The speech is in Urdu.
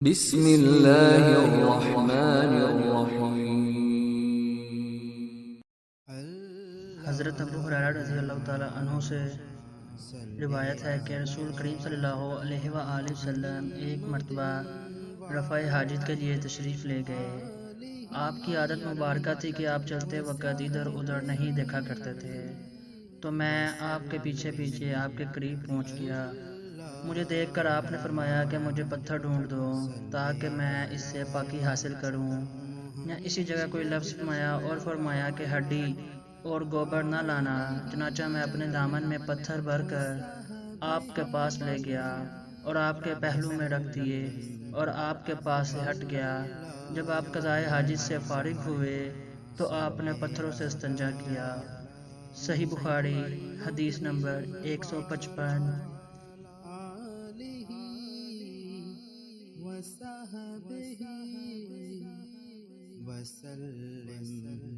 بسم اللہ الرحمن الرحیم۔ حضرت ابو ہریرہ رضی اللہ تعالیٰ عنہ سے روایت ہے کہ رسول کریم صلی اللہ علیہ وآلہ وسلم ایک مرتبہ رفع حاجت کے لیے تشریف لے گئے۔ آپ کی عادت مبارکہ تھی کہ آپ چلتے وقت ادھر ادھر نہیں دیکھا کرتے تھے، تو میں آپ کے پیچھے پیچھے آپ کے قریب پہنچ گیا۔ مجھے دیکھ کر آپ نے فرمایا کہ مجھے پتھر ڈھونڈ دو تاکہ میں اس سے پاکی حاصل کروں، یا اسی جگہ کوئی لفظ فرمایا اور فرمایا کہ ہڈی اور گوبر نہ لانا۔ چنانچہ میں اپنے دامن میں پتھر بھر کر آپ کے پاس لے گیا اور آپ کے پہلو میں رکھ دیے اور آپ کے پاس سے ہٹ گیا۔ جب آپ قضائے حاجت سے فارغ ہوئے تو آپ نے پتھروں سے استنجا کیا۔ صحیح بخاری حدیث نمبر 155۔ وصحبہ وسلم۔